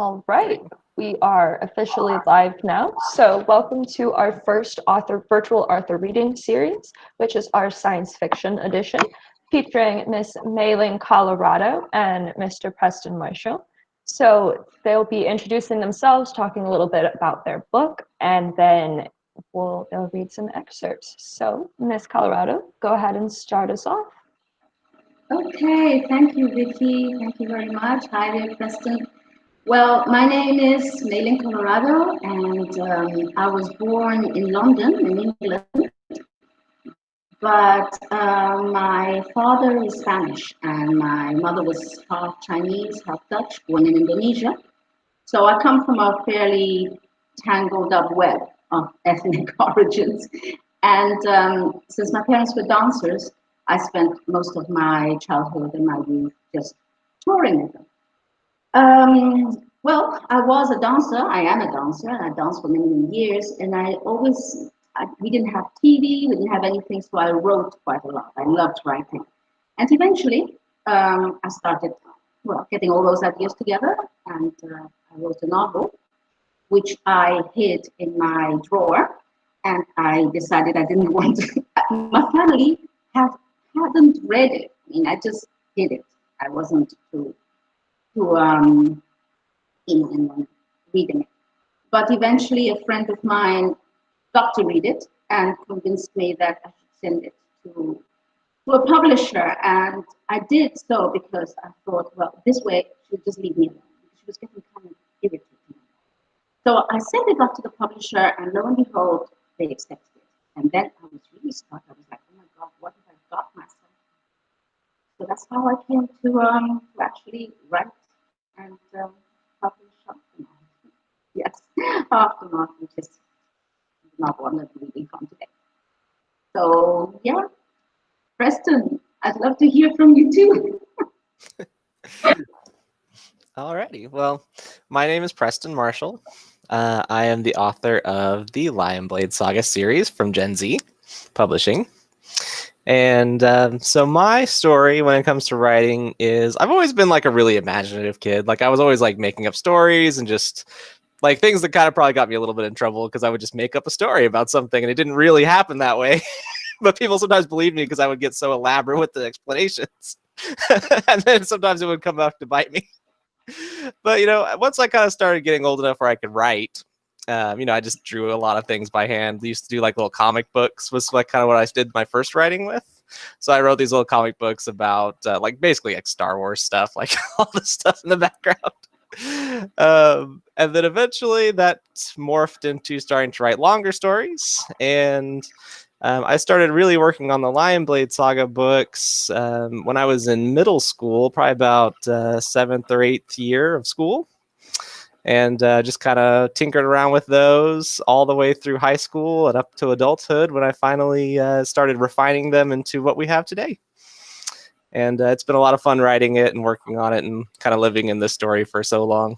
All right, we are officially live now. So welcome to our first virtual author reading series, which is our science fiction edition, featuring Miss Meiling, Colorado, and Mr. Preston Marshall. So they'll be introducing themselves, talking a little bit about their book, and then they'll read some excerpts. So Miss Colorado, go ahead and start us off. Okay, thank you, Vicky. Thank you very much. Hi there, Preston. Well, my name is Meiling, Colorado, and I was born in London, in England. But my father is Spanish, and my mother was half Chinese, half Dutch, born in Indonesia. So I come from a fairly tangled up web of ethnic origins. And since my parents were dancers, I spent most of my childhood and my youth just touring with them. Well, I was a dancer. I am a dancer. I danced for many, many years, and we didn't have TV, we didn't have anything, so I wrote quite a lot. I loved writing, and eventually, I started getting all those ideas together, and I wrote a novel, which I hid in my drawer, and I decided I didn't want to. My family hadn't read it. I mean, I just hid it. I wasn't too in reading it. But eventually, a friend of mine got to read it and convinced me that I should send it to a publisher. And I did so because I thought, well, this way she would just leave me alone. She was getting kind of irritating. So I sent it off to the publisher, and lo and behold, they accepted it. And then I was really stuck. I was like, oh my God, what have I got myself? So that's how I came to actually write and publish Aftermath. Yes, Aftermath, which is not one I'm reading from today. So yeah, Preston, I'd love to hear from you too. Alrighty, well, my name is Preston Marshall. I am the author of the Lion Blade Saga series from Gen Z Publishing. And so my story when it comes to writing is I've always been like a really imaginative kid. Like I was always like making up stories and just like things that kind of probably got me a little bit in trouble because I would just make up a story about something and it didn't really happen that way. But people sometimes believed me because I would get so elaborate with the explanations. And then sometimes it would come back to bite me. But, once I kind of started getting old enough where I could write, I just drew a lot of things by hand. I used to do like little comic books was like kind of what I did my first writing with. So I wrote these little comic books about like basically like Star Wars stuff, like all the stuff in the background. And then eventually that morphed into starting to write longer stories. And I started really working on the Lion Blade Saga books when I was in middle school, probably about 7th or 8th year of school. And just kind of tinkered around with those all the way through high school and up to adulthood when I finally started refining them into what we have today. And it's been a lot of fun writing it and working on it and kind of living in this story for so long.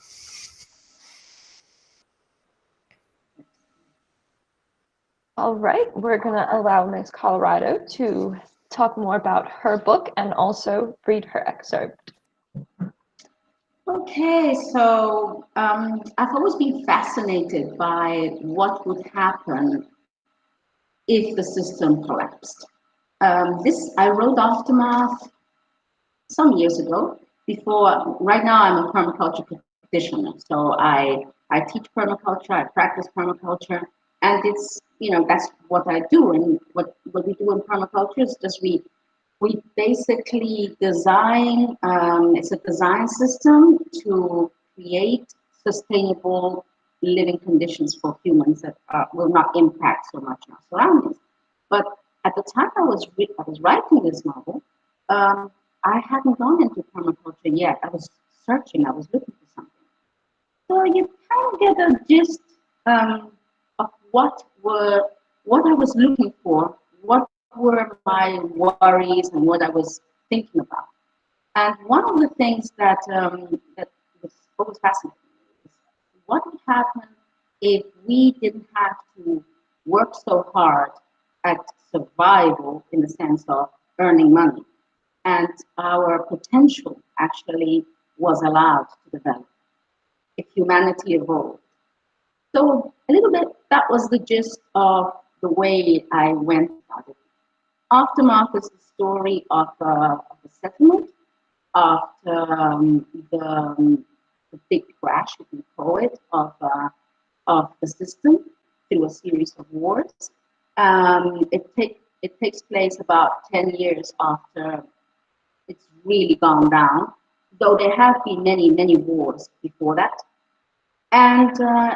All right, we're going to allow Ms. Colorado to talk more about her book and also read her excerpt. Okay, so I've always been fascinated by what would happen if the system collapsed. I wrote Aftermath some years ago. Right now I'm a permaculture practitioner, so I teach permaculture, I practice permaculture, and it's that's what I do. And what we do in permaculture is just we basically design. It's a design system to create sustainable living conditions for humans that will not impact so much our surroundings. But at the time I was writing this novel, I hadn't gone into permaculture yet. I was searching. I was looking for something. So you kind of get a gist of what I was looking for, what were my worries, and what I was thinking about. And one of the things that was always fascinating is what would happen if we didn't have to work so hard at survival in the sense of earning money, and our potential actually was allowed to develop. if humanity evolved. So a little bit, that was the gist of the way I went about it. Aftermath is the story of a settlement after the big crash, if you call it, of the system through a series of wars. It takes place about 10 years after it's really gone down, though there have been many, many wars before that. And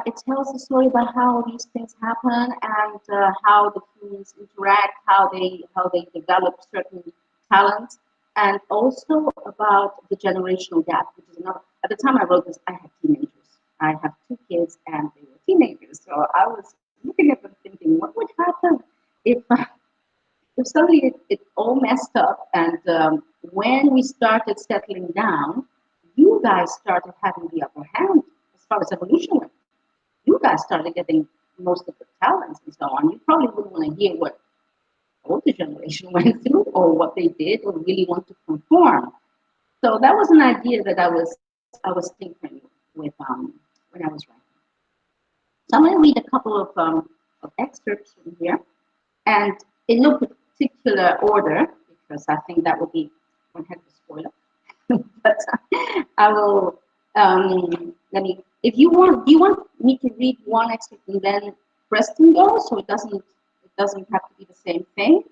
it tells the story about how these things happen and how the humans interact, how they develop certain talents, and also about the generational gap, which is another. At the time I wrote this, I had teenagers. I have two kids, and they were teenagers. So I was looking at them thinking, what would happen if suddenly it all messed up? And when we started settling down, you guys started having the upper hand as far as evolution went. You guys started getting most of the talents and so on. You probably wouldn't want to hear what older generation went through or what they did or really want to conform. So that was an idea that I was tinkering with when I was writing. So I'm going to read a couple of excerpts from here, and in no particular order because I think that would be one heck of a spoiler. But I will. Let me. If you want, do you want me to read one excerpt and then Preston goes, so it doesn't have to be the same thing?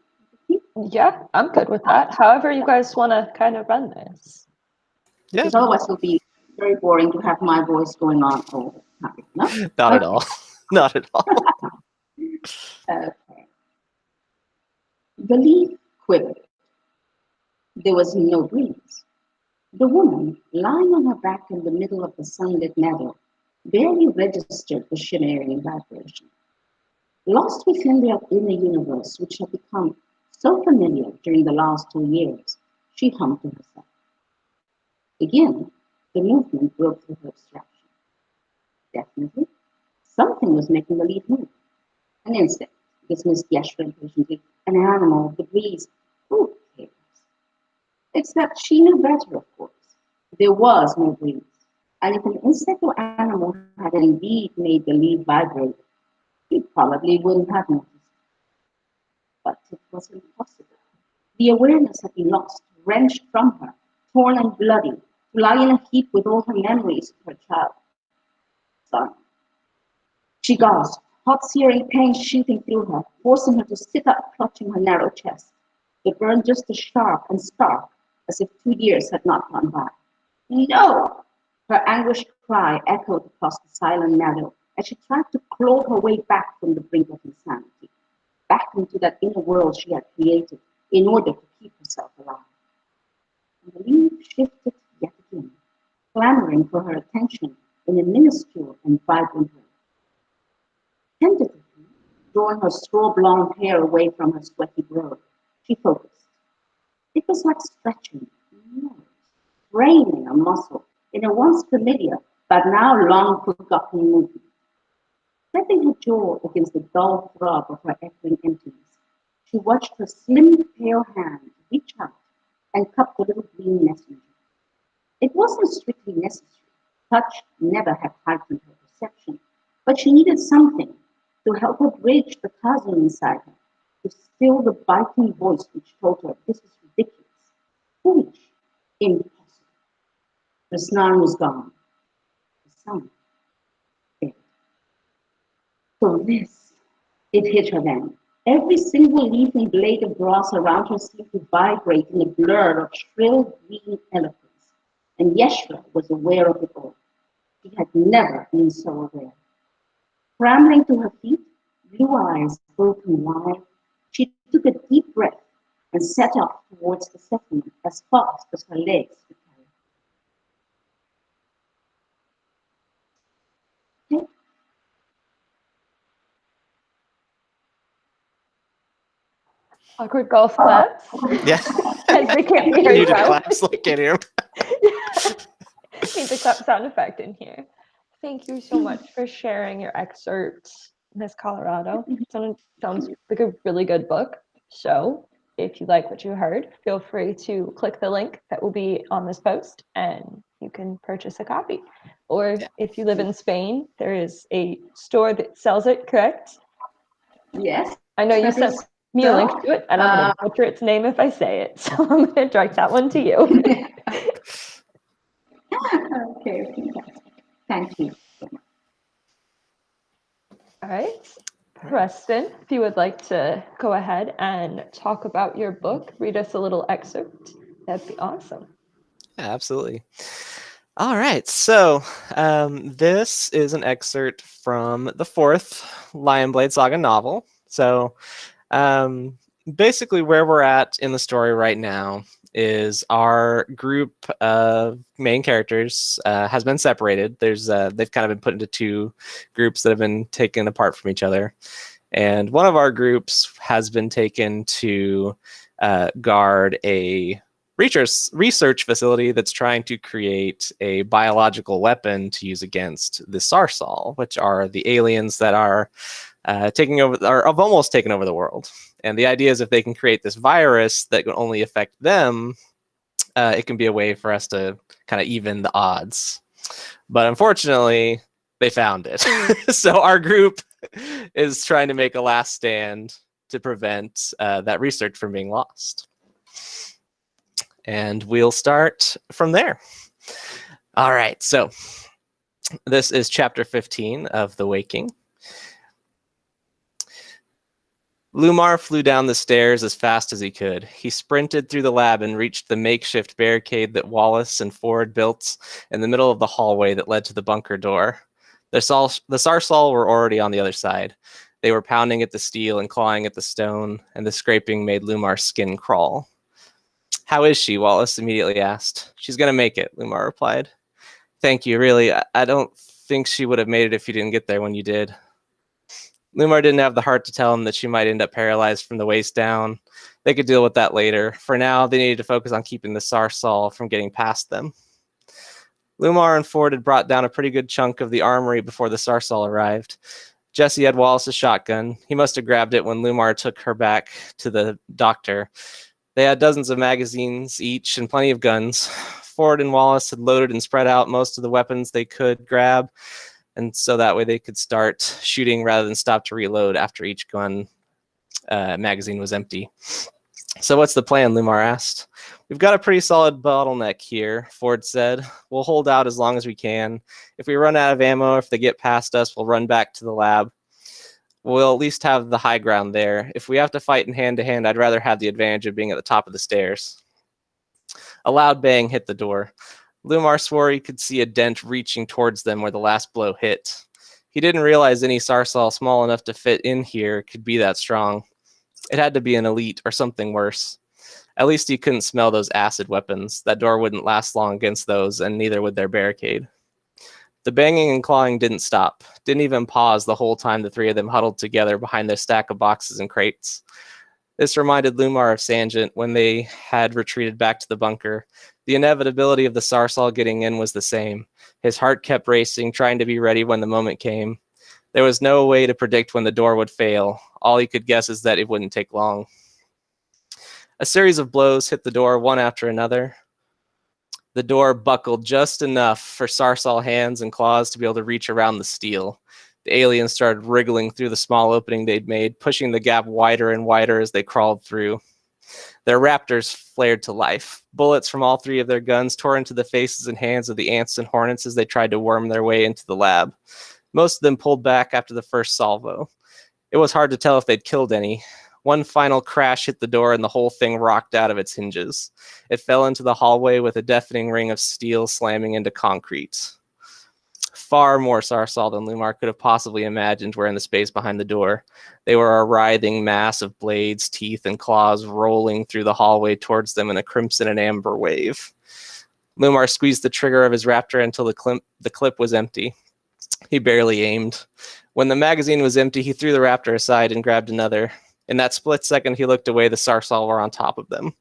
Yeah, I'm good with that. However you guys want to kind of run this. Yeah, Because otherwise it'll be very boring to have my voice going on all the time. No? not at all. Not at all. Okay. The leaf quivered. There was no breeze. The woman, lying on her back in the middle of the sunlit meadow, barely registered the shimmering vibration. Lost within their inner universe, which had become so familiar during the last 2 years, she hummed to herself. Again, the movement broke through her abstraction. Definitely, something was making the leaf move. An insect, dismissed Yeshra impatiently. An animal, the breeze. Who cares? Except she knew better, of course. There was no breeze. And if an insect or animal had indeed made the leaf vibrate, he probably wouldn't have noticed. But it was impossible. The awareness had been lost, wrenched from her, torn and bloody, to lie in a heap with all her memories of her child. Son. She gasped, hot searing pain shooting through her, forcing her to sit up, clutching her narrow chest. The burn just as sharp and stark as if 2 years had not gone by. No! Her anguished cry echoed across the silent meadow as she tried to claw her way back from the brink of insanity, back into that inner world she had created in order to keep herself alive. And the leaf shifted yet again, clamoring for her attention in a minuscule and vibrant way. Tentatively, drawing her straw-blonde hair away from her sweaty brow, she focused. It was like stretching, straining a muscle in a once familiar but now long forgotten movement. Pressing her jaw against the dull throb of her echoing emptiness, she watched her slim, pale hand reach out and cup the little green messenger. It wasn't strictly necessary. Touch never had heightened her perception, but she needed something to help her bridge the chasm inside her, to still the biting voice which told her this is ridiculous, foolish, impossible. The snarl was gone. The sun dead. So this, it hit her then. Every single leaf and blade of grass around her seemed to vibrate in a blur of shrill green eloquence. And Yeshra was aware of it all. She had never been so aware. Scrambling to her feet, blue eyes open wide, she took a deep breath and set off towards the settlement as fast as her legs could carry. Okay. Awkward golf claps. Yeah. As they can't be heard. Muted Well. claps, like can't hear 'em. Need the clap sound effect in here. Thank you so much for sharing your excerpts, Miss Colorado. Sounds like a really good book. So if you like what you heard, feel free to click the link that will be on this post and you can purchase a copy. Or if you live in Spain, there is a store that sells it, correct? Yes. I know you that sent is me a link so. to it, and I'm going to butcher its name if I say it. So I'm going to direct that one to you. Okay, thank you. All right. Preston, if you would like to go ahead and talk about your book, read us a little excerpt, that'd be awesome. Yeah, absolutely. All right, so this is an excerpt from the fourth Lion Blade Saga novel. So basically where we're at in the story right now is our group of main characters has been separated. They've kind of been put into two groups that have been taken apart from each other. And one of our groups has been taken to guard a research facility that's trying to create a biological weapon to use against the Sarsal, which are the aliens that are taking over, or have almost taken over the world. And the idea is if they can create this virus that can only affect them, it can be a way for us to kind of even the odds. But unfortunately, they found it. So our group is trying to make a last stand to prevent that research from being lost. And we'll start from there. All right, so this is chapter 15 of The Waking. Lumar flew down the stairs as fast as he could. He sprinted through the lab and reached the makeshift barricade that Wallace and Ford built in the middle of the hallway that led to the bunker door. The Sarsal were already on the other side. They were pounding at the steel and clawing at the stone, and the scraping made Lumar's skin crawl. "How is she?" Wallace immediately asked. "She's going to make it," Lumar replied. "Thank you, really. I don't think she would have made it if you didn't get there when you did." Lumar didn't have the heart to tell him that she might end up paralyzed from the waist down. They could deal with that later. For now, they needed to focus on keeping the Sarsal from getting past them. Lumar and Ford had brought down a pretty good chunk of the armory before the Sarsal arrived. Jesse had Wallace's shotgun. He must have grabbed it when Lumar took her back to the doctor. They had dozens of magazines each and plenty of guns. Ford and Wallace had loaded and spread out most of the weapons they could grab, and so that way they could start shooting rather than stop to reload after each gun magazine was empty. "So what's the plan?" Lumar asked. "We've got a pretty solid bottleneck here," Ford said. "We'll hold out as long as we can. If we run out of ammo, if they get past us, we'll run back to the lab. We'll at least have the high ground there. If we have to fight in hand-to-hand, I'd rather have the advantage of being at the top of the stairs." A loud bang hit the door. Lumar swore he could see a dent reaching towards them where the last blow hit. He didn't realize any Sarsal small enough to fit in here could be that strong. It had to be an elite or something worse. At least he couldn't smell those acid weapons. That door wouldn't last long against those, and neither would their barricade. The banging and clawing didn't stop, didn't even pause the whole time the three of them huddled together behind their stack of boxes and crates. This reminded Lumar of Sangent when they had retreated back to the bunker. The inevitability of the Sarsal getting in was the same. His heart kept racing, trying to be ready when the moment came. There was no way to predict when the door would fail. All he could guess is that it wouldn't take long. A series of blows hit the door one after another. The door buckled just enough for Sarsal hands and claws to be able to reach around the steel. The aliens started wriggling through the small opening they'd made, pushing the gap wider and wider as they crawled through. Their raptors flared to life. Bullets from all three of their guns tore into the faces and hands of the ants and hornets as they tried to worm their way into the lab. Most of them pulled back after the first salvo. It was hard to tell if they'd killed any. One final crash hit the door and the whole thing rocked out of its hinges. It fell into the hallway with a deafening ring of steel slamming into concrete. Far more Sarsal than Lumar could have possibly imagined were in the space behind the door. They were a writhing mass of blades, teeth, and claws rolling through the hallway towards them in a crimson and amber wave. Lumar squeezed the trigger of his raptor until the clip was empty. He barely aimed. When the magazine was empty, he threw the raptor aside and grabbed another. In that split second he looked away, the Sarsal were on top of them.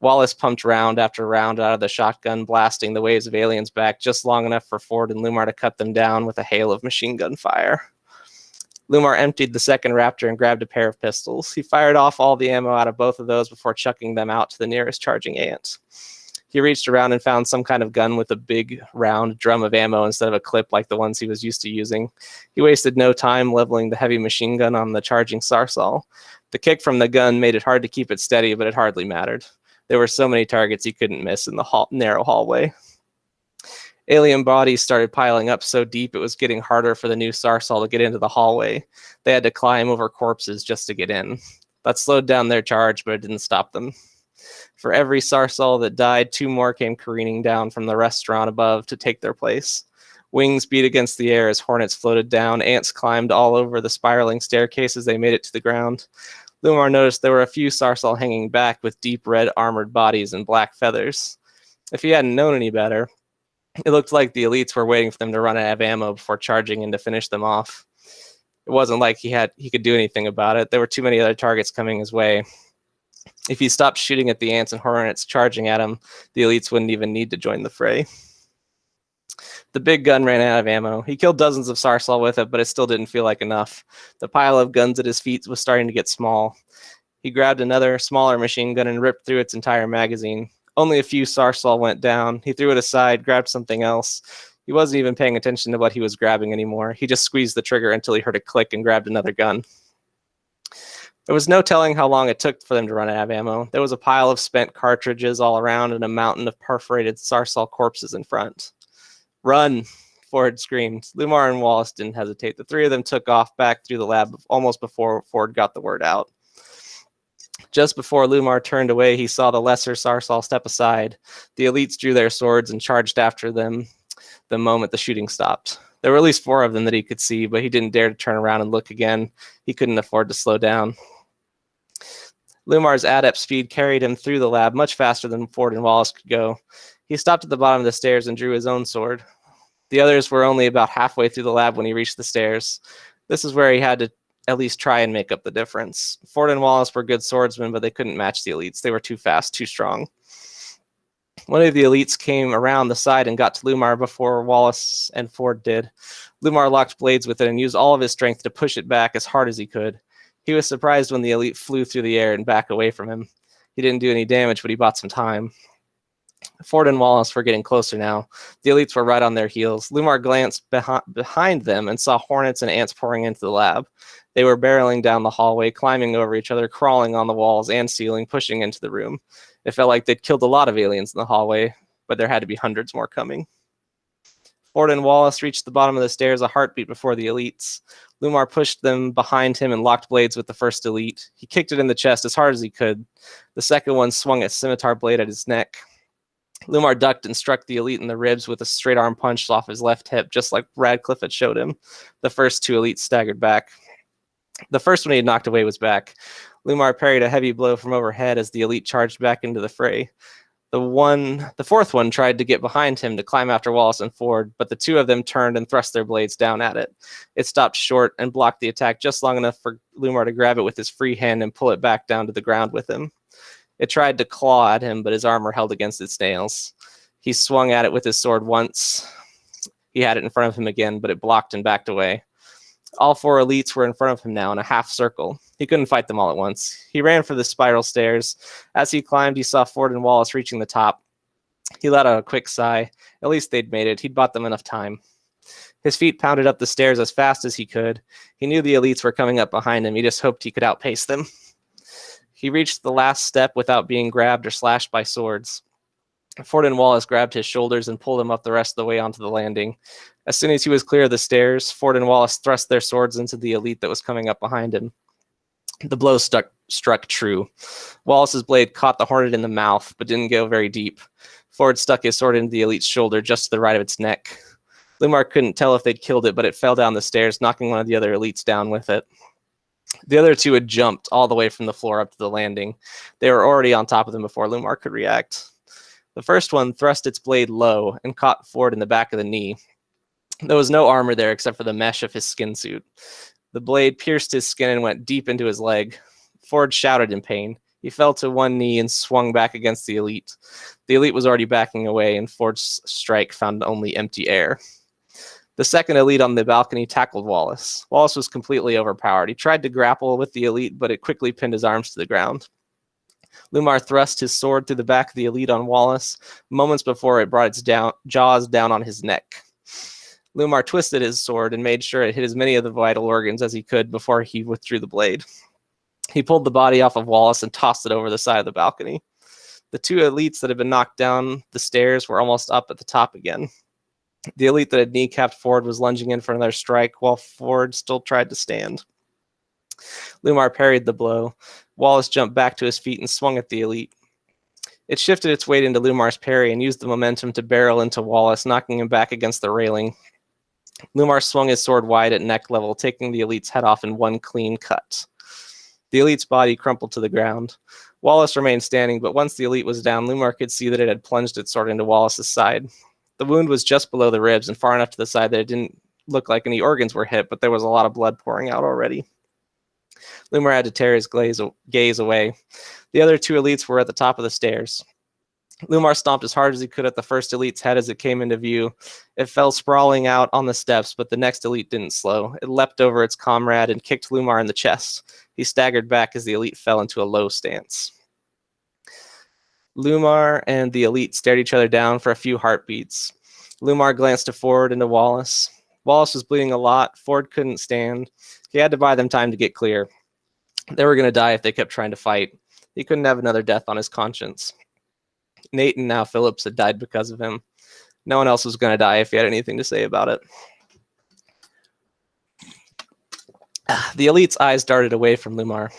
Wallace pumped round after round out of the shotgun, blasting the waves of aliens back just long enough for Ford and Lumar to cut them down with a hail of machine gun fire. Lumar emptied the second raptor and grabbed a pair of pistols. He fired off all the ammo out of both of those before chucking them out to the nearest charging ant. He reached around and found some kind of gun with a big round drum of ammo instead of a clip like the ones he was used to using. He wasted no time leveling the heavy machine gun on the charging Sarsal. The kick from the gun made it hard to keep it steady, but it hardly mattered. There were so many targets he couldn't miss in the narrow hallway. Alien bodies started piling up so deep it was getting harder for the new Sarsal to get into the hallway. They had to climb over corpses just to get in. That slowed down their charge, but it didn't stop them. For every Sarsal that died, 2 more came careening down from the restaurant above to take their place. Wings beat against the air as hornets floated down. Ants climbed all over the spiraling staircase as they made it to the ground. Lumar noticed there were a few Sarsal hanging back with deep red armored bodies and black feathers. If he hadn't known any better, it looked like the elites were waiting for them to run out of ammo before charging in to finish them off. It wasn't like he could do anything about it. There were too many other targets coming his way. If he stopped shooting at the ants and hornets charging at him, the elites wouldn't even need to join the fray. The big gun ran out of ammo. He killed dozens of Sarsal with it, but it still didn't feel like enough. The pile of guns at his feet was starting to get small. He grabbed another, smaller machine gun and ripped through its entire magazine. Only a few Sarsal went down. He threw it aside, grabbed something else. He wasn't even paying attention to what he was grabbing anymore. He just squeezed the trigger until he heard a click and grabbed another gun. There was no telling how long it took for them to run out of ammo. There was a pile of spent cartridges all around and a mountain of perforated Sarsal corpses in front. "Run," Ford screamed. Lumar and Wallace didn't hesitate. The 3 of them took off back through the lab almost before Ford got the word out. Just before Lumar turned away, he saw the lesser Sarsal step aside. The elites drew their swords and charged after them the moment the shooting stopped. There were at least 4 of them that he could see, but he didn't dare to turn around and look again. He couldn't afford to slow down. Lumar's adept speed carried him through the lab much faster than Ford and Wallace could go. He stopped at the bottom of the stairs and drew his own sword. The others were only about halfway through the lab when he reached the stairs. This is where he had to at least try and make up the difference. Ford and Wallace were good swordsmen, but they couldn't match the elites. They were too fast, too strong. One of the elites came around the side and got to Lumar before Wallace and Ford did. Lumar locked blades with it and used all of his strength to push it back as hard as he could. He was surprised when the elite flew through the air and back away from him. He didn't do any damage, but he bought some time. Ford and Wallace were getting closer now. The elites were right on their heels. Lumar glanced behind them and saw hornets and ants pouring into the lab. They were barreling down the hallway, climbing over each other, crawling on the walls and ceiling, pushing into the room. It felt like they'd killed a lot of aliens in the hallway, but there had to be hundreds more coming. Ford and Wallace reached the bottom of the stairs a heartbeat before the elites. Lumar pushed them behind him and locked blades with the first elite. He kicked it in the chest as hard as he could. The second one swung a scimitar blade at his neck. Lumar ducked and struck the elite in the ribs with a straight arm punch off his left hip, just like Radcliffe had showed him. The first 2 elites staggered back. The first one he had knocked away was back. Lumar parried a heavy blow from overhead as the elite charged back into the fray. The 4th one tried to get behind him to climb after Wallace and Ford, but the 2 of them turned and thrust their blades down at it. It stopped short and blocked the attack just long enough for Lumar to grab it with his free hand and pull it back down to the ground with him. It tried to claw at him, but his armor held against its nails. He swung at it with his sword once. He had it in front of him again, but it blocked and backed away. All 4 elites were in front of him now in a half circle. He couldn't fight them all at once. He ran for the spiral stairs. As he climbed, he saw Ford and Wallace reaching the top. He let out a quick sigh. At least they'd made it. He'd bought them enough time. His feet pounded up the stairs as fast as he could. He knew the elites were coming up behind him. He just hoped he could outpace them. He reached the last step without being grabbed or slashed by swords. Ford and Wallace grabbed his shoulders and pulled him up the rest of the way onto the landing. As soon as he was clear of the stairs, Ford and Wallace thrust their swords into the elite that was coming up behind him. The blow struck true. Wallace's blade caught the hornet in the mouth, but didn't go very deep. Ford stuck his sword into the elite's shoulder just to the right of its neck. Lumar couldn't tell if they'd killed it, but it fell down the stairs, knocking one of the other elites down with it. The other 2 had jumped all the way from the floor up to the landing. They were already on top of them before Lumar could react. The first one thrust its blade low and caught Ford in the back of the knee. There was no armor there except for the mesh of his skin suit. The blade pierced his skin and went deep into his leg. Ford shouted in pain. He fell to one knee and swung back against the elite. The elite was already backing away, and Ford's strike found only empty air. The second elite on the balcony tackled Wallace. Wallace was completely overpowered. He tried to grapple with the elite, but it quickly pinned his arms to the ground. Lumar thrust his sword through the back of the elite on Wallace, moments before it brought its jaws down on his neck. Lumar twisted his sword and made sure it hit as many of the vital organs as he could before he withdrew the blade. He pulled the body off of Wallace and tossed it over the side of the balcony. The two elites that had been knocked down the stairs were almost up at the top again. The elite that had kneecapped Ford was lunging in for another strike, while Ford still tried to stand. Lumar parried the blow. Wallace jumped back to his feet and swung at the elite. It shifted its weight into Lumar's parry and used the momentum to barrel into Wallace, knocking him back against the railing. Lumar swung his sword wide at neck level, taking the elite's head off in one clean cut. The elite's body crumpled to the ground. Wallace remained standing, but once the elite was down, Lumar could see that it had plunged its sword into Wallace's side. The wound was just below the ribs and far enough to the side that it didn't look like any organs were hit, but there was a lot of blood pouring out already. Lumar had to tear his gaze away. The other two elites were at the top of the stairs. Lumar stomped as hard as he could at the first elite's head as it came into view. It fell sprawling out on the steps, but the next elite didn't slow. It leapt over its comrade and kicked Lumar in the chest. He staggered back as the elite fell into a low stance. Lumar and the elite stared each other down for a few heartbeats. Lumar glanced to Ford and to Wallace. Wallace was bleeding a lot. Ford couldn't stand. He had to buy them time to get clear. They were going to die if they kept trying to fight. He couldn't have another death on his conscience. Nate and now Phillips had died because of him. No one else was going to die if he had anything to say about it. The elite's eyes darted away from Lumar.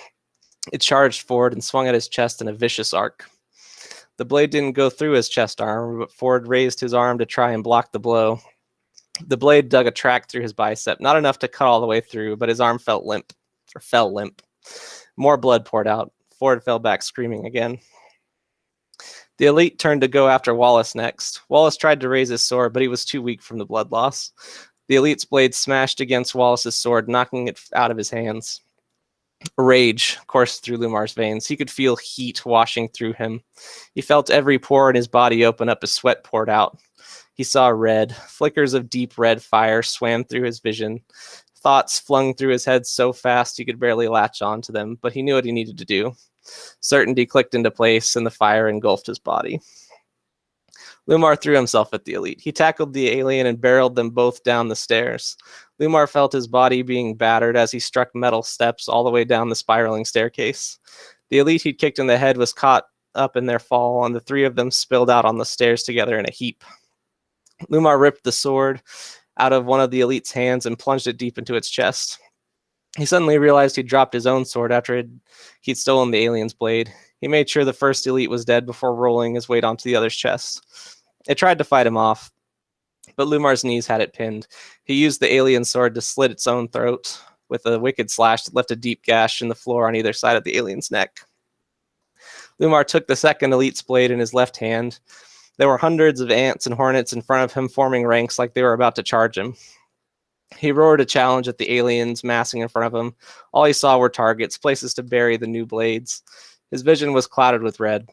It charged forward and swung at his chest in a vicious arc. The blade didn't go through his chest armor, but Ford raised his arm to try and block the blow. The blade dug a track through his bicep, not enough to cut all the way through, but his arm fell limp. More blood poured out. Ford fell back screaming again. The elite turned to go after Wallace next. Wallace tried to raise his sword, but he was too weak from the blood loss. The elite's blade smashed against Wallace's sword, knocking it out of his hands. Rage coursed through Lumar's veins. He could feel heat washing through him. He felt every pore in his body open up as sweat poured out. He saw red. Flickers of deep red fire swam through his vision. Thoughts flung through his head so fast he could barely latch on to them, but he knew what he needed to do. Certainty clicked into place, and the fire engulfed his body. Lumar threw himself at the elite. He tackled the alien and barreled them both down the stairs. Lumar felt his body being battered as he struck metal steps all the way down the spiraling staircase. The elite he'd kicked in the head was caught up in their fall, and the three of them spilled out on the stairs together in a heap. Lumar ripped the sword out of one of the elite's hands and plunged it deep into its chest. He suddenly realized he'd dropped his own sword after he'd stolen the alien's blade. He made sure the first elite was dead before rolling his weight onto the other's chest. It tried to fight him off, but Lumar's knees had it pinned. He used the alien sword to slit its own throat with a wicked slash that left a deep gash in the floor on either side of the alien's neck. Lumar took the second elite's blade in his left hand. There were hundreds of ants and hornets in front of him, forming ranks like they were about to charge him. He roared a challenge at the aliens massing in front of him. All he saw were targets, places to bury the new blades. His vision was clouded with red.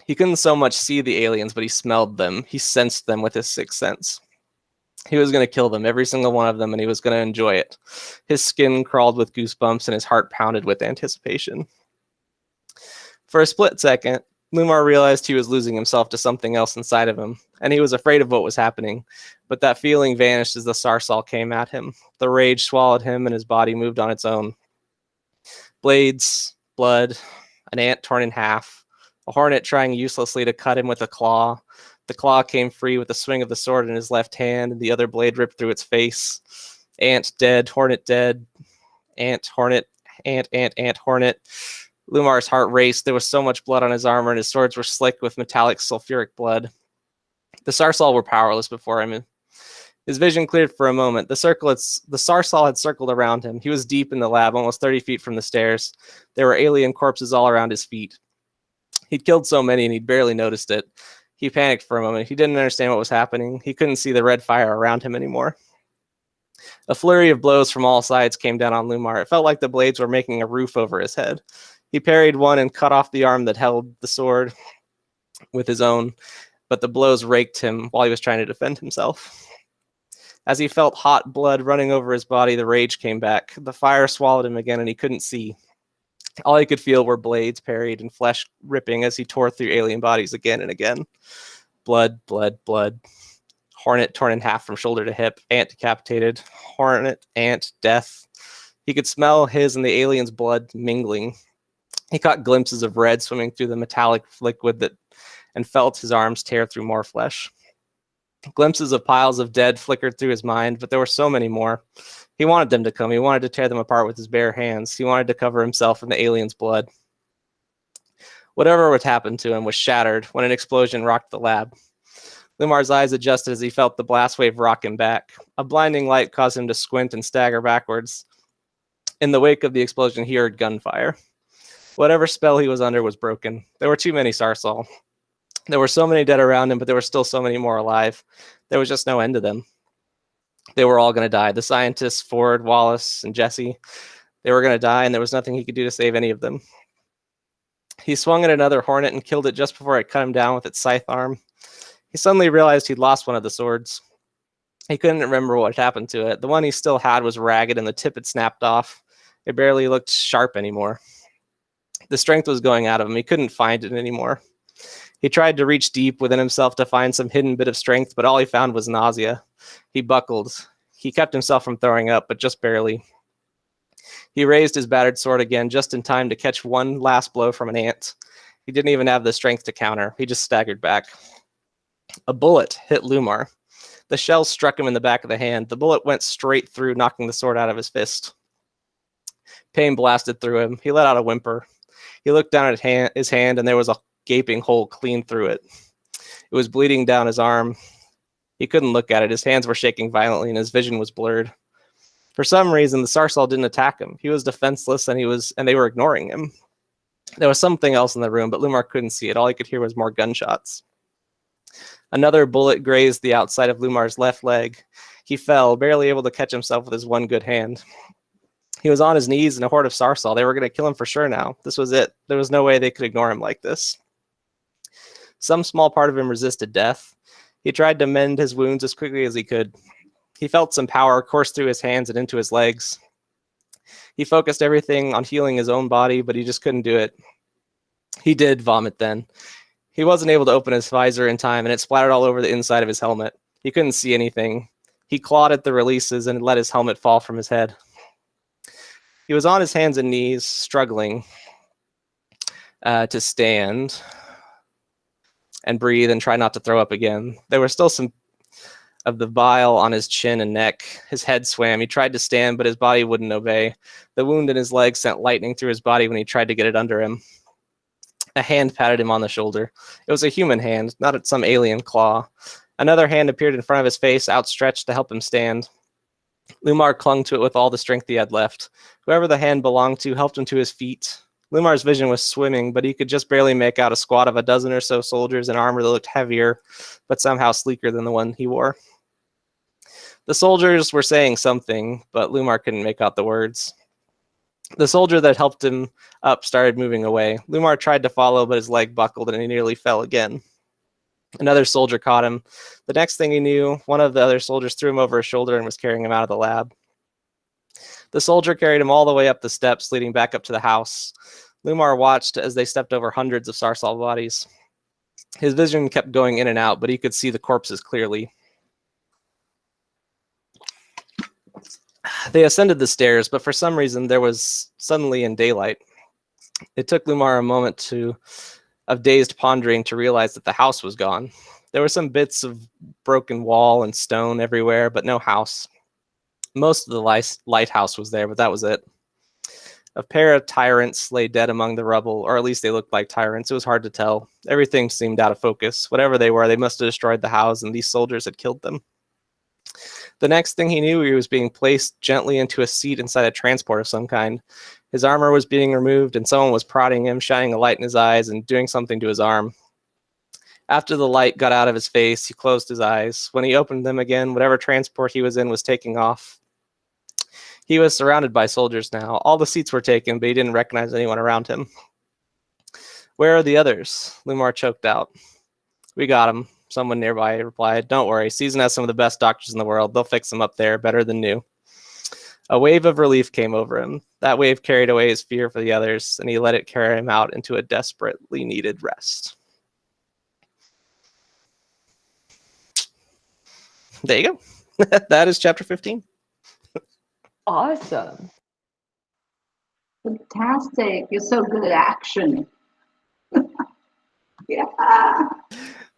He couldn't so much see the aliens, but he smelled them. He sensed them with his sixth sense. He was going to kill them, every single one of them, and he was going to enjoy it. His skin crawled with goosebumps, and his heart pounded with anticipation. For a split second, Lumar realized he was losing himself to something else inside of him, and he was afraid of what was happening. But that feeling vanished as the Sarsal came at him. The rage swallowed him, and his body moved on its own. Blades, blood, an ant torn in half, a hornet trying uselessly to cut him with a claw. The claw came free with a swing of the sword in his left hand, and the other blade ripped through its face. Ant dead, ant, hornet, ant, hornet. Lumar's heart raced. There was so much blood on his armor, and his swords were slick with metallic sulfuric blood. The Sarsal were powerless before him. His vision cleared for a moment. The Sarsal had circled around him. He was deep in the lab, almost 30 feet from the stairs. There were alien corpses all around his feet. He'd killed so many, and he'd barely noticed it. He panicked for a moment. He didn't understand what was happening. He couldn't see the red fire around him anymore. A flurry of blows from all sides came down on Lumar. It felt like the blades were making a roof over his head. He parried one and cut off the arm that held the sword with his own, but the blows raked him while he was trying to defend himself. As he felt hot blood running over his body, the rage came back. The fire swallowed him again, and he couldn't see. All he could feel were blades parried and flesh ripping as he tore through alien bodies again and again. Blood, blood, blood. Hornet torn in half from shoulder to hip. Ant decapitated. Hornet, ant, death. He could smell his and the alien's blood mingling. He caught glimpses of red swimming through the metallic liquid and felt his arms tear through more flesh. Glimpses of piles of dead flickered through his mind, but there were so many more. He wanted them to come. He wanted to tear them apart with his bare hands. He wanted to cover himself in the alien's blood. Whatever would happen to him was shattered when an explosion rocked the lab. Lumar's eyes adjusted as he felt the blast wave rock him back. A blinding light caused him to squint and stagger backwards. In the wake of the explosion, he heard gunfire. Whatever spell he was under was broken. There were too many Sarsal. There were so many dead around him, but there were still so many more alive. There was just no end to them. They were all going to die. The scientists, Ford, Wallace, and Jesse, they were going to die, and there was nothing he could do to save any of them. He swung at another Hornet and killed it just before it cut him down with its scythe arm. He suddenly realized he'd lost one of the swords. He couldn't remember what happened to it. The one he still had was ragged, and the tip had snapped off. It barely looked sharp anymore. The strength was going out of him. He couldn't find it anymore. He tried to reach deep within himself to find some hidden bit of strength, but all he found was nausea. He buckled. He kept himself from throwing up, but just barely. He raised his battered sword again just in time to catch one last blow from an ant. He didn't even have the strength to counter. He just staggered back. A bullet hit Lumar. The shell struck him in the back of the hand. The bullet went straight through, knocking the sword out of his fist. Pain blasted through him. He let out a whimper. He looked down at his hand, and there was a gaping hole clean through it. It was bleeding down his arm. He couldn't look at it. His hands were shaking violently, and his vision was blurred. For some reason, the Sarsal didn't attack him. He was defenseless, and they were ignoring him. There was something else in the room, but Lumar couldn't see it. All he could hear was more gunshots. Another bullet grazed the outside of Lumar's left leg. He fell, barely able to catch himself with his one good hand. He was on his knees in a horde of Sarsal. They were going to kill him for sure now. This was it. There was no way they could ignore him like this. Some small part of him resisted death. He tried to mend his wounds as quickly as he could. He felt some power course through his hands and into his legs. He focused everything on healing his own body, but he just couldn't do it. He did vomit then. He wasn't able to open his visor in time, and it splattered all over the inside of his helmet. He couldn't see anything. He clawed at the releases and let his helmet fall from his head. He was on his hands and knees, struggling to stand and breathe and try not to throw up again. There was still some of the bile on his chin and neck. His head swam. He tried to stand, but his body wouldn't obey. The wound in his leg sent lightning through his body when he tried to get it under him. A hand patted him on the shoulder. It was a human hand, not some alien claw. Another hand appeared in front of his face, outstretched to help him stand. Lumar clung to it with all the strength he had left. Whoever the hand belonged to helped him to his feet. Lumar's vision was swimming, but he could just barely make out a squad of a dozen or so soldiers in armor that looked heavier, but somehow sleeker than the one he wore. The soldiers were saying something, but Lumar couldn't make out the words. The soldier that helped him up started moving away. Lumar tried to follow, but his leg buckled and he nearly fell again. Another soldier caught him. The next thing he knew, one of the other soldiers threw him over his shoulder and was carrying him out of the lab. The soldier carried him all the way up the steps leading back up to the house. Lumar watched as they stepped over hundreds of Sarsal bodies. His vision kept going in and out, but he could see the corpses clearly. They ascended the stairs, but for some reason there was suddenly in daylight. It took Lumar a moment of dazed pondering to realize that the house was gone. There were some bits of broken wall and stone everywhere, but no house. Most of the lighthouse was there, but that was it. A pair of tyrants lay dead among the rubble, or at least they looked like tyrants. It was hard to tell. Everything seemed out of focus. Whatever they were, they must have destroyed the house, and these soldiers had killed them. The next thing he knew, he was being placed gently into a seat inside a transport of some kind. His armor was being removed, and someone was prodding him, shining a light in his eyes, and doing something to his arm. After the light got out of his face, he closed his eyes. When he opened them again, whatever transport he was in was taking off. He was surrounded by soldiers now. All the seats were taken, but he didn't recognize anyone around him. "Where are the others?" Lumar choked out. "We got him," someone nearby replied. "Don't worry, Season has some of the best doctors in the world. They'll fix him up there better than new." A wave of relief came over him. That wave carried away his fear for the others, and he let it carry him out into a desperately needed rest. There you go. That is chapter 15. Awesome. Fantastic. You're so good at action. Yeah.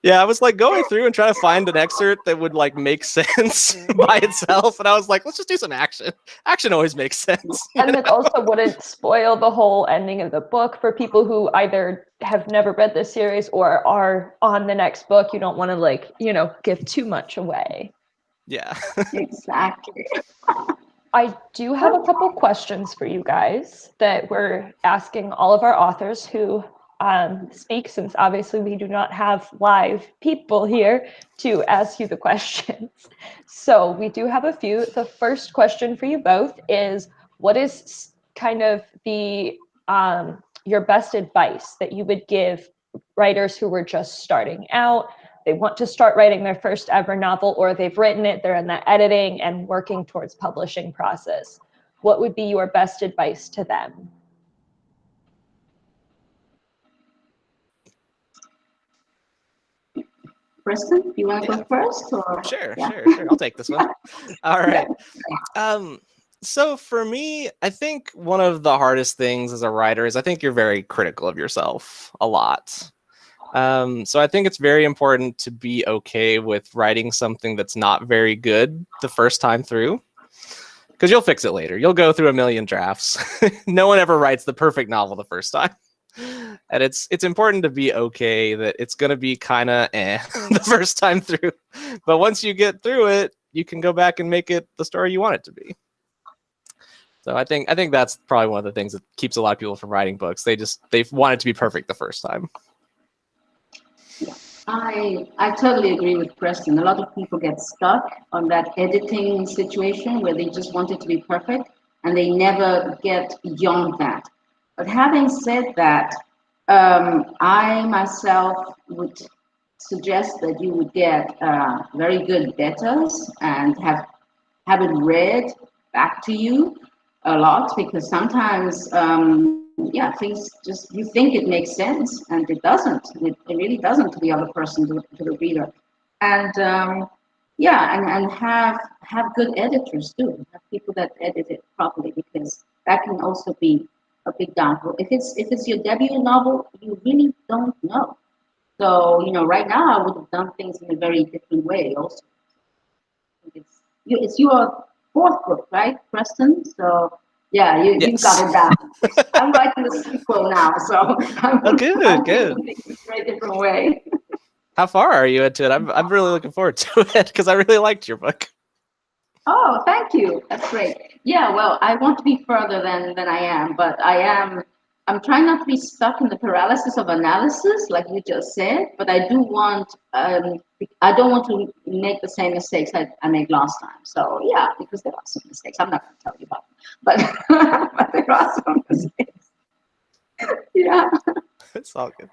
Yeah, I was like going through and trying to find an excerpt that would like make sense by itself, and I was like, let's just do some action. Action always makes sense. And it also wouldn't spoil the whole ending of the book for people who either have never read this series or are on the next book. You don't want to like, give too much away. Yeah. Exactly. I do have a couple questions for you guys that we're asking all of our authors who speak, since obviously we do not have live people here to ask you the questions. So we do have a few. The first question for you both is, what is kind of the your best advice that you would give writers who were just starting out? They want to start writing their first ever novel, or they've written it, they're in the editing and working towards publishing process. What would be your best advice to them? Preston, you want to go first? Or? Sure. Yeah. I'll take this one. All right. So for me, I think one of the hardest things as a writer is I think you're very critical of yourself a lot. So I think it's very important to be okay with writing something that's not very good the first time through, because you'll fix it later. You'll go through a million drafts. No one ever writes the perfect novel the first time. And it's important to be okay that it's going to be kind of the first time through. But once you get through it, you can go back and make it the story you want it to be. So I think that's probably one of the things that keeps a lot of people from writing books. They want it to be perfect the first time. Yeah. I totally agree with Preston. A lot of people get stuck on that editing situation where they just want it to be perfect and they never get beyond that. But having said that, I myself would suggest that you would get very good betas and have it read back to you a lot, because sometimes things just, you think it makes sense and it doesn't. It really doesn't to the other person, to the reader. And and have good editors too. Have people that edit it properly, because that can also be a big downfall. If it's your debut novel, you really don't know. So right now I would have done things in a very different way. Also, it's your fourth book, right, Preston? So yeah, you got it down. I'm writing the sequel now, so I'm good. Things in a very different way. How far are you into it? I'm really looking forward to it because I really liked your book. Oh, thank you. That's great. Yeah, well, I want to be further than I am, but I'm trying not to be stuck in the paralysis of analysis, like you just said, but I don't want to make the same mistakes I made last time. So yeah, because there are some mistakes. I'm not going to tell you about them, but there are some mistakes. Yeah. It's all good.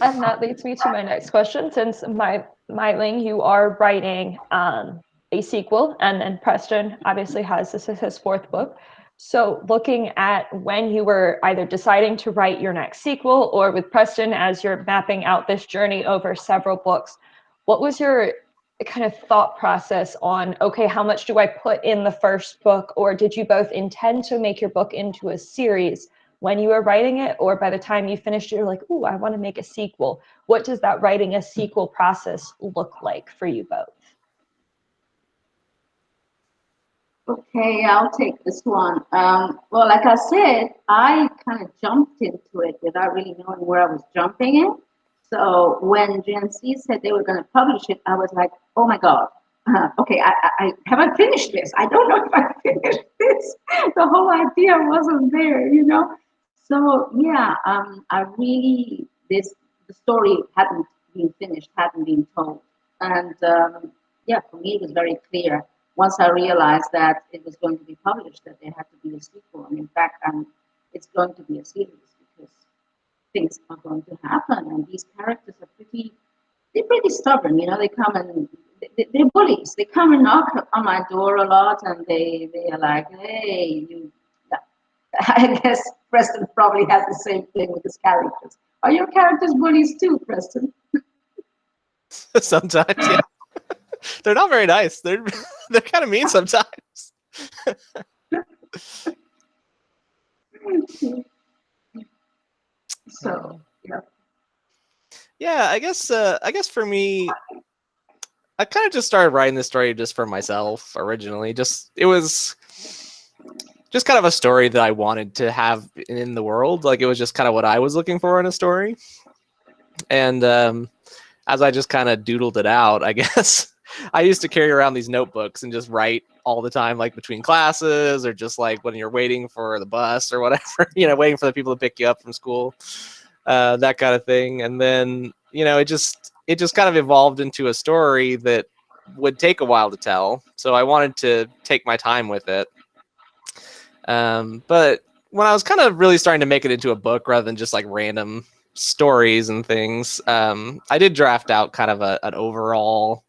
And that leads me to my next question. Since Meiling, you are writing a sequel, and then Preston obviously this is his fourth book. So looking at when you were either deciding to write your next sequel, or with Preston as you're mapping out this journey over several books, what was your kind of thought process on, okay, how much do I put in the first book? Or did you both intend to make your book into a series when you were writing it, or by the time you finished, you're like, ooh, I want to make a sequel? What does that writing a sequel process look like for you both? Okay, I'll take this one. Well, like I said, I kind of jumped into it without really knowing where I was jumping in. So when Gen Z said they were going to publish it, I was like, oh my God. Okay, I haven't finished this. I don't know if I finished this. The whole idea wasn't there. So yeah, I really, the story hadn't been finished, hadn't been told. And for me, it was very clear once I realized that it was going to be published, that there had to be a sequel. And in fact, it's going to be a series, because things are going to happen. And these characters are pretty stubborn. They come and they're bullies. They come and knock on my door a lot, and they are like, hey, you. I guess Preston probably has the same thing with his characters. Are your characters bullies too, Preston? Sometimes, yeah. They're not very nice. They're kind of mean sometimes. So yeah. Yeah, I guess for me, I kind of just started writing this story just for myself originally. It was just kind of a story that I wanted to have in the world. Like, it was just kind of what I was looking for in a story. And as I just kind of doodled it out, I guess I used to carry around these notebooks and just write all the time, like between classes or just like when you're waiting for the bus or whatever, waiting for the people to pick you up from school, that kind of thing. And then, it just kind of evolved into a story that would take a while to tell. So I wanted to take my time with it. But when I was kind of really starting to make it into a book rather than just like random stories and things, I did draft out kind of an overall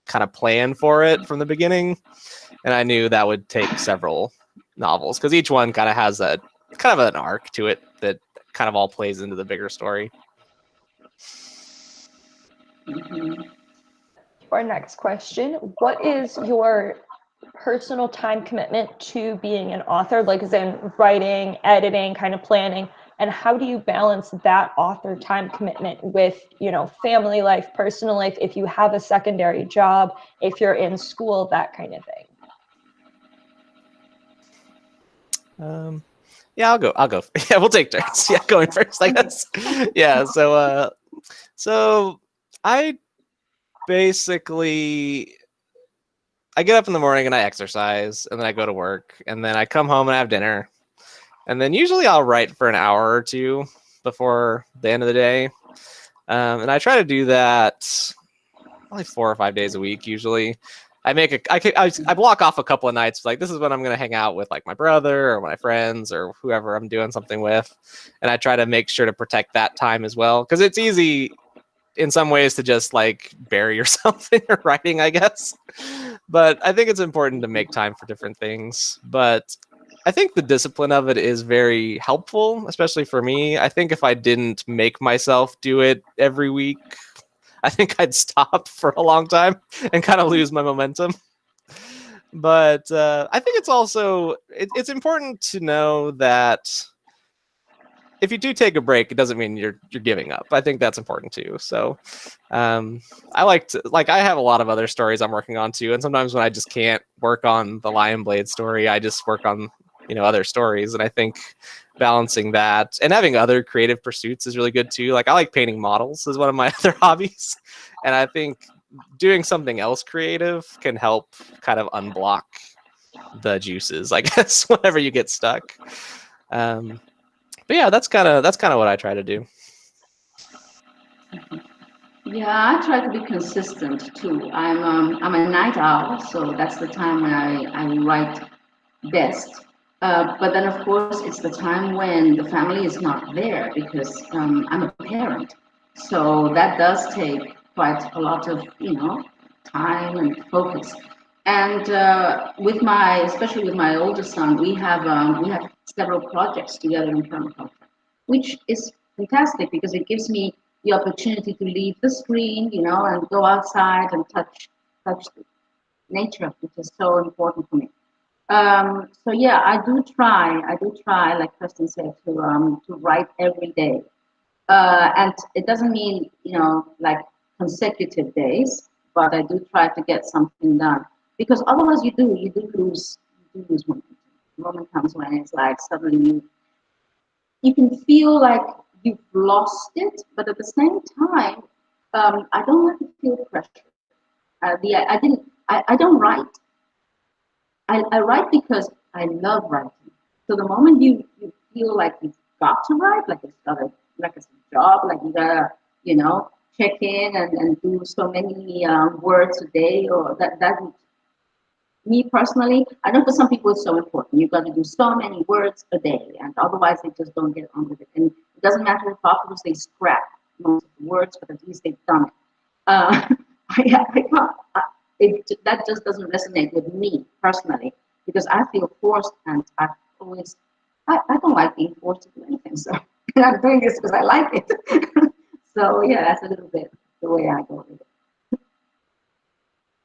kind of plan for it from the beginning. And I knew that would take several novels because each one kind of has a kind of an arc to it that kind of all plays into the bigger story. Our next question: what is your personal time commitment to being an author, like as in writing, editing, kind of planning, and how do you balance that author time commitment with, family life, personal life, if you have a secondary job, if you're in school, that kind of thing? Yeah, I'll go. Yeah, we'll take turns. Yeah, going first, I guess. Yeah, so I basically, I get up in the morning and I exercise, and then I go to work, and then I come home and I have dinner, and then usually I'll write for an hour or two before the end of the day, and I try to do that probably 4 or 5 days a week. Usually, I block off a couple of nights, like this is when I'm gonna hang out with like my brother or my friends or whoever I'm doing something with, and I try to make sure to protect that time as well, because it's easy in some ways to just like bury yourself in your writing, I guess. But I think it's important to make time for different things. But I think the discipline of it is very helpful, especially for me. I think if I didn't make myself do it every week, I think I'd stop for a long time and kind of lose my momentum. But I think it's also, it's important to know that if you do take a break, it doesn't mean you're giving up. I think that's important too. So I I have a lot of other stories I'm working on too. And sometimes when I just can't work on the Lion Blade story, I just work on, other stories. And I think balancing that and having other creative pursuits is really good too. Like, I like painting models is one of my other hobbies. And I think doing something else creative can help kind of unblock the juices, I guess, whenever you get stuck. But yeah, that's kind of what I try to do. Yeah, I try to be consistent too. I'm a night owl, so that's the time when I write best. But then, of course, it's the time when the family is not there because I'm a parent. So that does take quite a lot of, time and focus. And especially with my older son, we have several projects together in permaculture, which is fantastic because it gives me the opportunity to leave the screen, and go outside and touch nature, which is so important for me. So yeah, I do try, like Preston said, to write every day. And it doesn't mean, like consecutive days, but I do try to get something done because otherwise you do lose momentum. The moment comes when it's like suddenly you can feel like you've lost it, but at the same time, I don't like to feel pressure. I don't write. I write because I love writing. So the moment you feel like you've got to write, like it's a job, like you gotta, check in and do so many words a day, or that me personally, I know for some people it's so important. You've got to do so many words a day, and otherwise they just don't get on with it. And it doesn't matter if afterwards they scrap most of the words, but at least they've done it. I can't. that just doesn't resonate with me personally, because I feel forced, and I don't like being forced to do anything. So I'm doing this because I like it. So yeah, that's a little bit the way I go with it.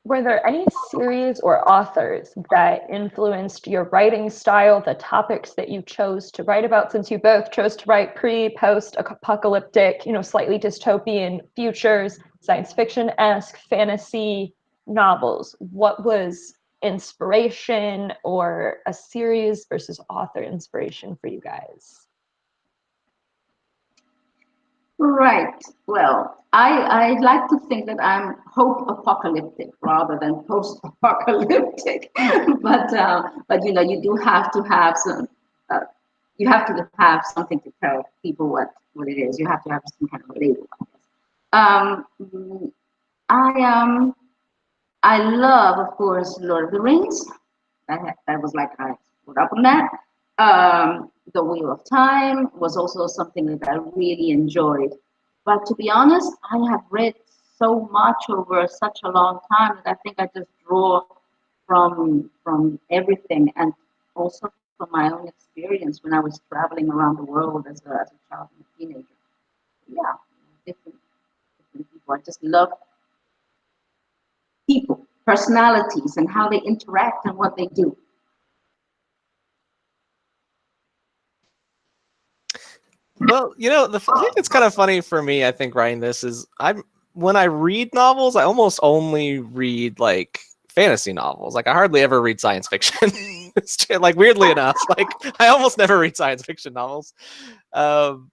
Were there any series or authors that influenced your writing style, the topics that you chose to write about, since you both chose to write pre, post, apocalyptic, slightly dystopian futures, science fiction-esque, fantasy novels? What was inspiration, or a series versus author inspiration for you guys? Right. Well, I like to think that I'm hope apocalyptic rather than post apocalyptic. But you do have to have some. You have to have something to tell people what it is. You have to have some kind of a label. Um, I love, of course, Lord of the Rings. That was like I put up on that. The Wheel of Time was also something that I really enjoyed. But to be honest, I have read so much over such a long time that I think I just draw from everything, and also from my own experience when I was traveling around the world as a child and a teenager. Yeah, different people. I just love people, personalities, and how they interact and what they do. Well, the thing that's kind of funny for me, I think, writing this is when I read novels, I almost only read like fantasy novels. Like I hardly ever read science fiction. Like weirdly enough, like I almost never read science fiction novels. Probably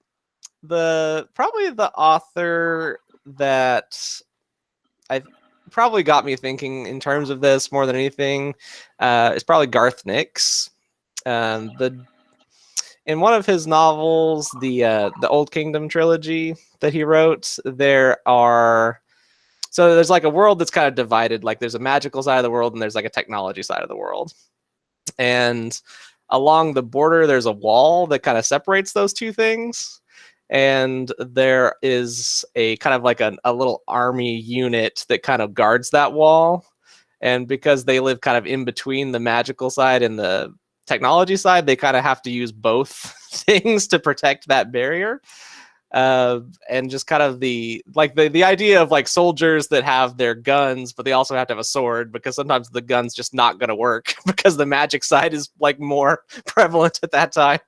the author that I probably got me thinking in terms of this more than anything is probably Garth Nix. In one of his novels, the Old Kingdom trilogy that he wrote, there's like a world that's kind of divided. Like there's a magical side of the world and there's like a technology side of the world. And along the border, there's a wall that kind of separates those two things. And there is a kind of like a little army unit that kind of guards that wall. And because they live kind of in between the magical side and the technology side, they kind of have to use both things to protect that barrier. And just kind of the idea of like soldiers that have their guns, but they also have to have a sword, because sometimes the gun's just not going to work because the magic side is like more prevalent at that time.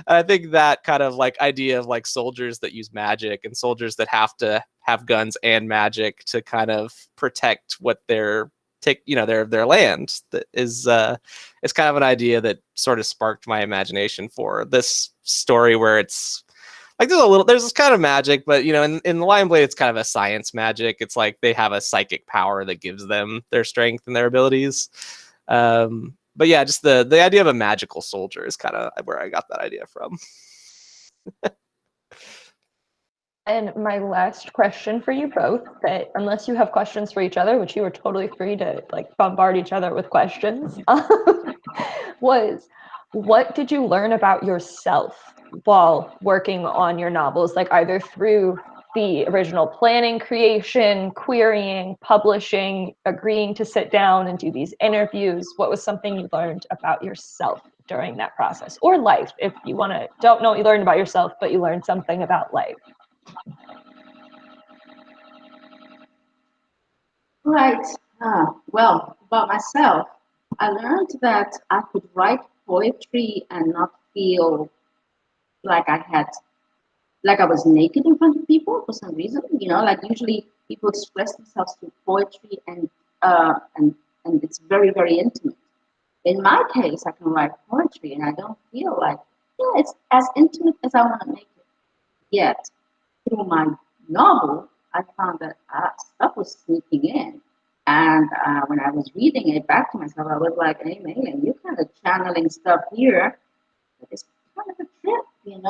I think that kind of like idea of like soldiers that use magic and soldiers that have to have guns and magic to kind of protect what their land, that is kind of an idea that sort of sparked my imagination for this story, where it's like there's this kind of magic, but in the Lion Blade it's kind of a science magic. It's like they have a psychic power that gives them their strength and their abilities. But yeah, just the idea of a magical soldier is kind of where I got that idea from. And my last question for you both, that unless you have questions for each other, which you are totally free to like bombard each other with questions, was what did you learn about yourself while working on your novels, like either through the original planning, creation, querying, publishing, agreeing to sit down and do these interviews? What was something you learned about yourself during that process, or life, if you don't know what you learned about yourself, but you learned something about life? Right. Well, about myself, I learned that I could write poetry and not feel like like I was naked in front of people for some reason. Like usually people express themselves through poetry, and it's very, very intimate. In my case, I can write poetry and I don't feel like, it's as intimate as I want to make it. Yet, through my novel, I found that stuff was sneaking in. And when I was reading it back to myself, I was like, hey, Meiling, you're kind of channeling stuff here. It's kind of a trip, And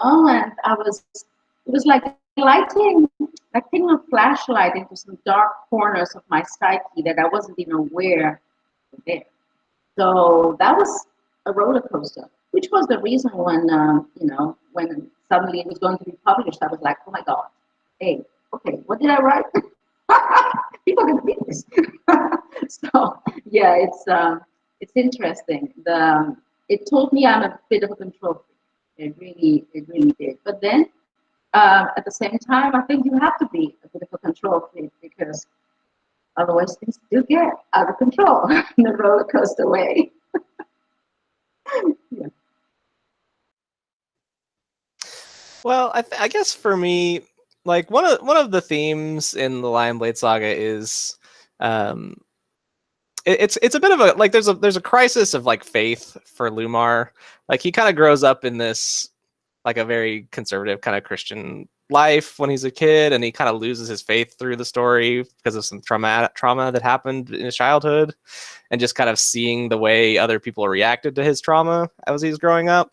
it was like putting a flashlight into some dark corners of my psyche that I wasn't even aware were there. So that was a roller coaster, which was the reason when, when suddenly it was going to be published, I was like, oh my God, hey, okay, what did I write? people can read this. So yeah, it's interesting. It told me I'm a bit of a control freak. It really did. But then at the same time, I think you have to be a bit of a control freak because otherwise things do get out of control in the roller coaster way. Yeah. Well, I guess for me, like one of the themes in the Lion Blade Saga is, um, it's a bit of a like there's a crisis of like faith for Lumar. Like he kind of grows up in this like a very conservative kind of Christian life when he's a kid, and he kind of loses his faith through the story because of some trauma that happened in his childhood, and just kind of seeing the way other people reacted to his trauma as he's growing up.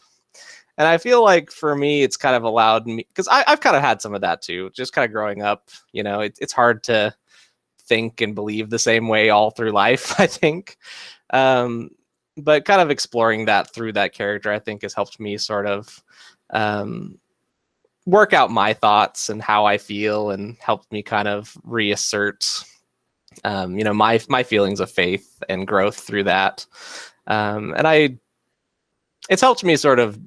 And I feel like for me, it's kind of allowed me, because I've kind of had some of that too, just kind of growing up. You know, it's hard to think and believe the same way all through life, I think. But kind of exploring that through that character, I think, has helped me sort of work out my thoughts and how I feel, and helped me kind of reassert, my feelings of faith and growth through that. It's helped me sort of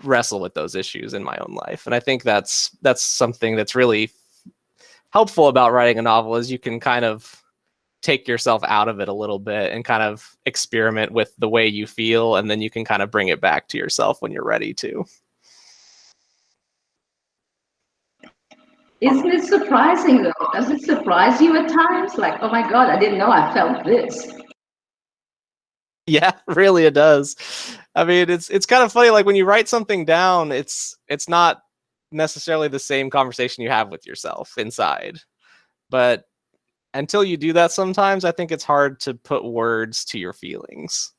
wrestle with those issues in my own life. And I think that's something that's really helpful about writing a novel, is you can kind of take yourself out of it a little bit and kind of experiment with the way you feel, and then you can kind of bring it back to yourself when you're ready to. Isn't it surprising though? Does it surprise you at times? Like, oh my God, I didn't know I felt this. Yeah, really it does. I mean, it's kind of funny, like when you write something down, it's not necessarily the same conversation you have with yourself inside. But until you do that, sometimes I think it's hard to put words to your feelings.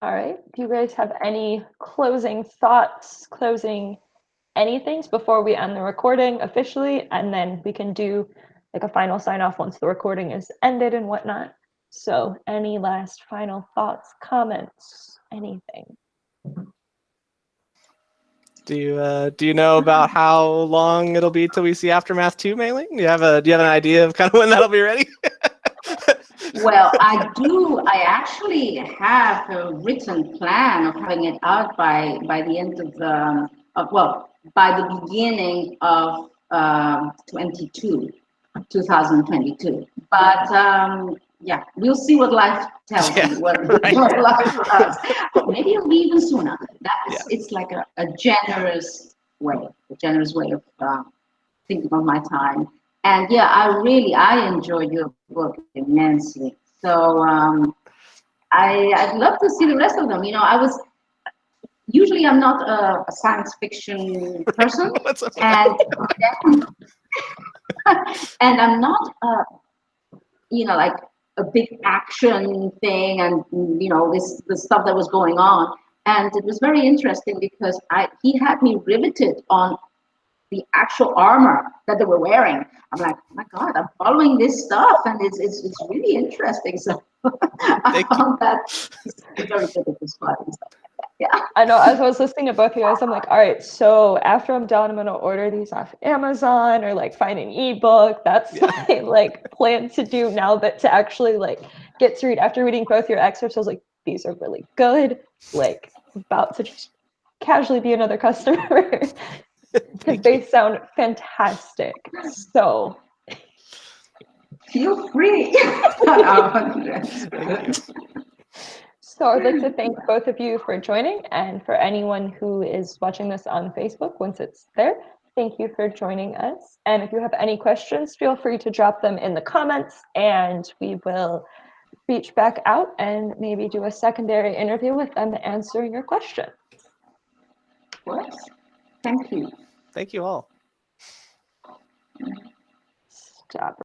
All right. Do you guys have any closing thoughts, closing anything before we end the recording officially? And then we can do like a final sign off once the recording is ended and whatnot. So any last final thoughts, comments, anything? Do you know about how long it'll be till we see Aftermath 2, Meiling? Do you have an idea of kind of when that'll be ready? Well, I do. I actually have a written plan of having it out by the end by the beginning of 2022. But yeah, we'll see what life tells me. What life does. Maybe it'll be even sooner. It's like a generous way of thinking of my time. And yeah, I enjoyed your book immensely. So I'd love to see the rest of them. You know, I'm not a science fiction person, and and I'm not like a big action thing, and the stuff that was going on. And it was very interesting because he had me riveted on the actual armor that they were wearing. I'm like, oh my God, I'm following this stuff, and it's really interesting. So I found that very good at this part and stuff like that. Yeah. I know, as I was listening to both of you guys, I'm like, all right, so after I'm done, I'm gonna order these off Amazon or like find an ebook. That's my like plan to do now, that to actually like get to read. After reading both your excerpts, I was like, these are really good. Like, about to just casually be another customer. Because they sound fantastic. So feel free. So I'd like to thank both of you for joining, and for anyone who is watching this on Facebook, once it's there, thank you for joining us. And if you have any questions, feel free to drop them in the comments, and we will reach back out and maybe do a secondary interview with them to answer your question. What? Thank you. Thank you all. Stop.